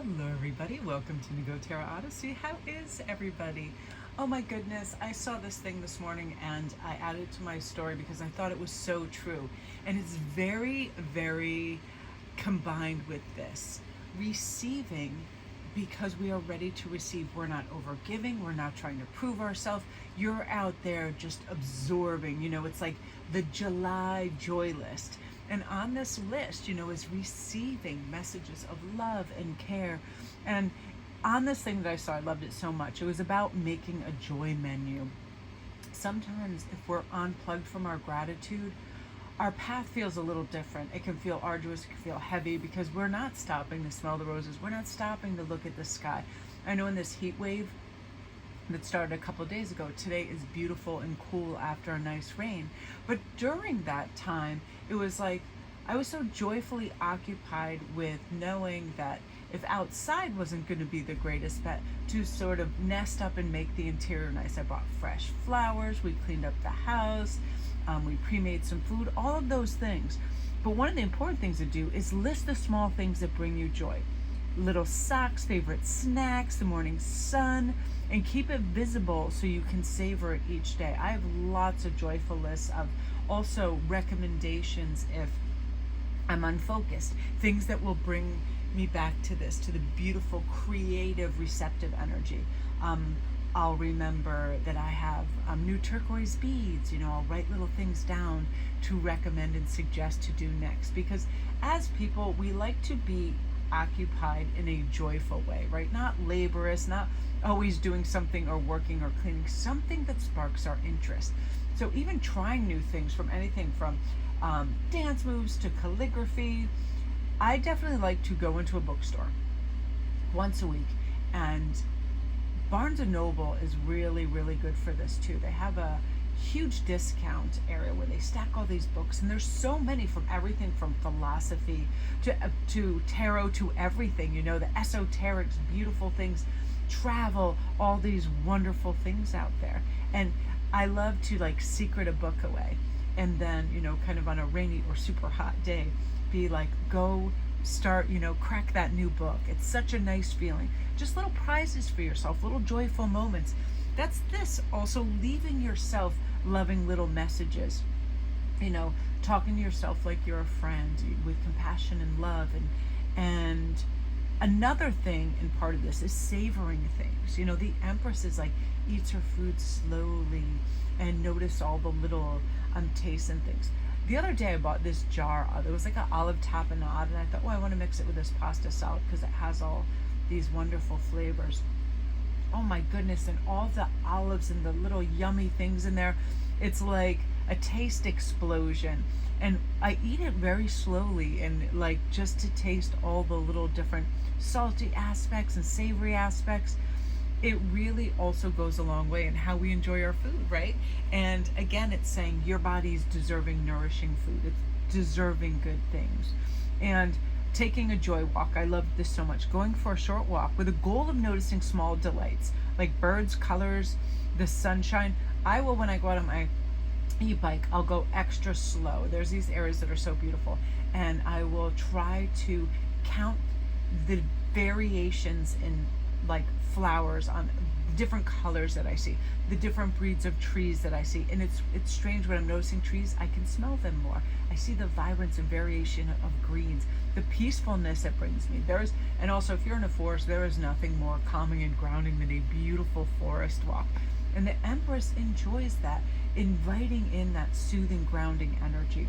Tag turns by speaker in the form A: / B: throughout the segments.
A: Hello everybody, welcome to Negotera Odyssey. How is everybody? Oh my goodness, I saw this thing this morning and I added it to my story because I thought it was so true. And it's very, very combined with this. Receiving because we are ready to receive. We're not overgiving, we're not trying to prove ourselves. You're out there just absorbing, it's like the July joy list. And on this list, is receiving messages of love and care. And on this thing that I saw, I loved it so much. It was about making a joy menu. Sometimes if we're unplugged from our gratitude, our path feels a little different. It can feel arduous, it can feel heavy because we're not stopping to smell the roses. We're not stopping to look at the sky. I know in this heat wave that started a couple of days ago, today is beautiful and cool after a nice rain. But during that time, it was like I was so joyfully occupied with knowing that if outside wasn't going to be the greatest bet, to sort of nest up and make the interior nice. I bought fresh flowers, we cleaned up the house, we pre-made some food, all of those things. But one of the important things to do is list the small things that bring you joy. Little socks, favorite snacks, the morning sun, and keep it visible so you can savor it each day. I have lots of joyful lists of also recommendations if I'm unfocused, things that will bring me back to this, to the beautiful, creative, receptive energy. I'll remember that I have new turquoise beads. I'll write little things down to recommend and suggest to do next. Because as people, we like to be occupied in a joyful way, right? Not laborious, not always doing something or working or cleaning, something that sparks our interest. So even trying new things, from anything from dance moves to calligraphy. I definitely like to go into a bookstore once a week, and Barnes & Noble is really, really good for this too. They have a huge discount area where they stack all these books, and there's so many, from everything from philosophy to tarot to everything, the esoterics, beautiful things, travel, all these wonderful things out there. And I love to secret a book away, and then kind of on a rainy or super hot day be like, go start, crack that new book. It's such a nice feeling. Just little prizes for yourself, little joyful moments. That's this. Also leaving yourself loving little messages, talking to yourself like you're a friend with compassion and love. And another thing and part of this is savoring things. The Empress is like, eats her food slowly and notice all the little tastes and things. The other day I bought this jar of, it was like an olive tapenade, and I thought, I want to mix it with this pasta salad because it has all these wonderful flavors. Oh my goodness, and all the olives and the little yummy things in there. It's like a taste explosion. And I eat it very slowly, and just to taste all the little different salty aspects and savory aspects. It really also goes a long way in how we enjoy our food, right? And again, it's saying your body's deserving nourishing food. It's deserving good things. And taking a joy walk, I love this so much. Going for a short walk with a goal of noticing small delights, like birds, colors, the sunshine. I will, when I go out on my e-bike, I'll go extra slow. There's these areas that are so beautiful. And I will try to count the variations in flowers on different colors that I see, the different breeds of trees that I see. And it's strange, when I'm noticing trees, I can smell them more. I see the vibrance and variation of greens, the peacefulness it brings me. And also, if you're in a forest, there is nothing more calming and grounding than a beautiful forest walk. And the Empress enjoys that, inviting in that soothing, grounding energy.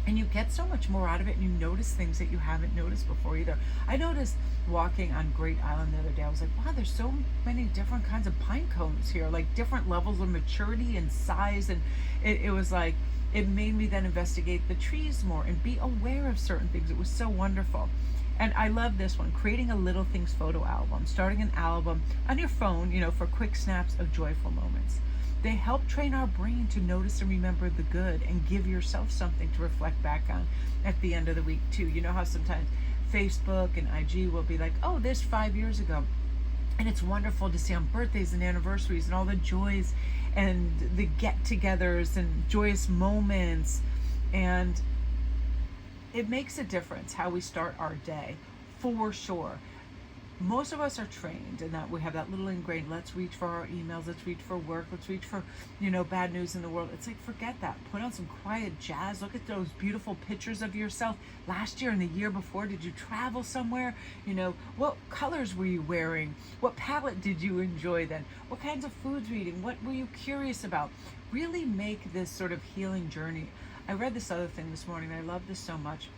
A: And you get so much more out of it, and you notice things that you haven't noticed before either. I noticed walking on Great Island the other day, I was like, wow, there's so many different kinds of pine cones here, like different levels of maturity and size. And it was like, it made me then investigate the trees more and be aware of certain things. It was so wonderful. And I love this one, creating a little things photo album, starting an album on your phone, for quick snaps of joyful moments. They help train our brain to notice and remember the good, and give yourself something to reflect back on at the end of the week too. You know how sometimes Facebook and IG will be like, oh, this 5 years ago. And it's wonderful to see on birthdays and anniversaries and all the joys and the get-togethers and joyous moments. And it makes a difference how we start our day, for sure. most of us are trained in that we have that little ingrained, let's reach for our emails, let's reach for work, let's reach for, bad news in the world. It's like, forget that. Put on some quiet jazz. Look at those beautiful pictures of yourself last year and the year before. Did you travel somewhere? What colors were you wearing? What palette did you enjoy then? What kinds of foods were you eating? What were you curious about? Really make this sort of healing journey. I read this other thing this morning. I love this so much.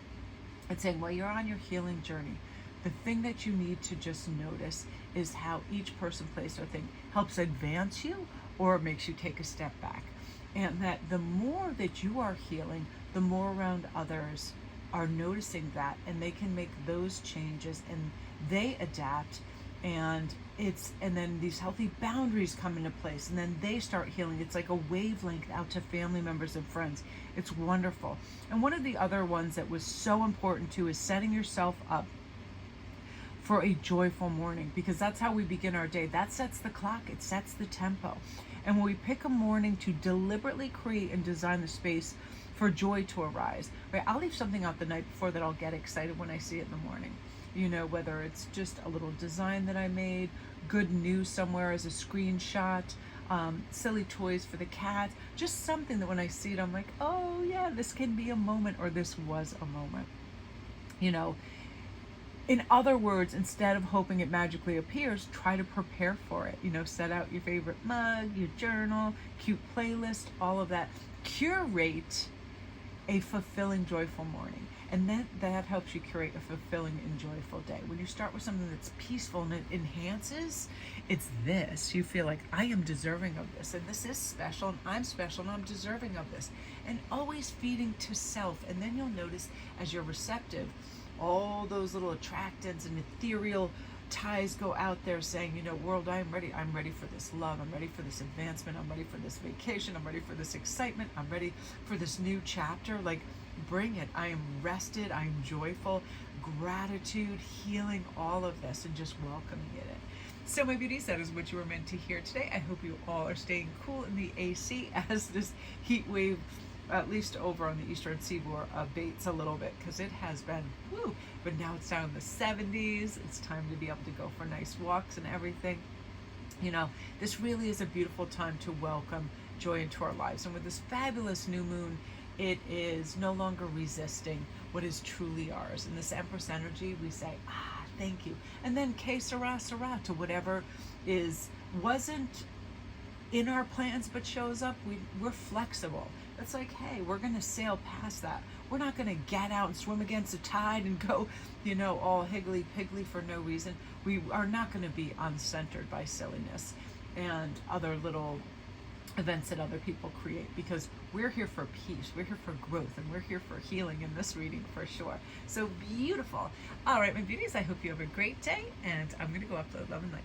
A: It's saying, while you're on your healing journey, the thing that you need to just notice is how each person, place, or thing helps advance you or makes you take a step back. And that the more that you are healing, the more around others are noticing that, and they can make those changes and they adapt, and then these healthy boundaries come into place, and then they start healing. It's like a wavelength out to family members and friends. It's wonderful. And one of the other ones that was so important too is setting yourself up for a joyful morning, because that's how we begin our day. That sets the clock, it sets the tempo. And when we pick a morning to deliberately create and design the space for joy to arise, right? I'll leave something out the night before that I'll get excited when I see it in the morning. Whether it's just a little design that I made, good news somewhere as a screenshot, silly toys for the cat, just something that when I see it, I'm like, oh yeah, this can be a moment, or this was a moment. In other words, instead of hoping it magically appears, try to prepare for it. Set out your favorite mug, your journal, cute playlist, all of that. Curate a fulfilling, joyful morning. And that helps you curate a fulfilling and joyful day. When you start with something that's peaceful and it enhances, it's this. You feel like, I am deserving of this, and this is special, and I'm special, and I'm deserving of this. And always feeding to self. And then you'll notice, as you're receptive, all those little attractants and ethereal ties go out there saying, world, I'm ready for this love, I'm ready for this advancement, I'm ready for this vacation, I'm ready for this excitement, I'm ready for this new chapter. Like, bring it. I am rested, I am joyful, gratitude, healing, all of this, and just welcoming it in. So my beauties, that is what you were meant to hear today. I hope you all are staying cool in the AC as this heat wave, at least over on the eastern seaboard, abates a little bit, because it has been, woo, but now it's down in the 70s. It's time to be able to go for nice walks and everything. This really is a beautiful time to welcome joy into our lives. And with this fabulous new moon, it is no longer resisting what is truly ours. And this Empress energy, we say, thank you. And then que sera, sera, to whatever wasn't in our plans but shows up. We're flexible. It's like, hey, we're going to sail past that. We're not going to get out and swim against the tide and go, all higgly-piggly for no reason. We are not going to be uncentered by silliness and other little events that other people create, because we're here for peace, we're here for growth, and we're here for healing in this reading for sure. So beautiful. All right, my beauties, I hope you have a great day, and I'm going to go up to love and light.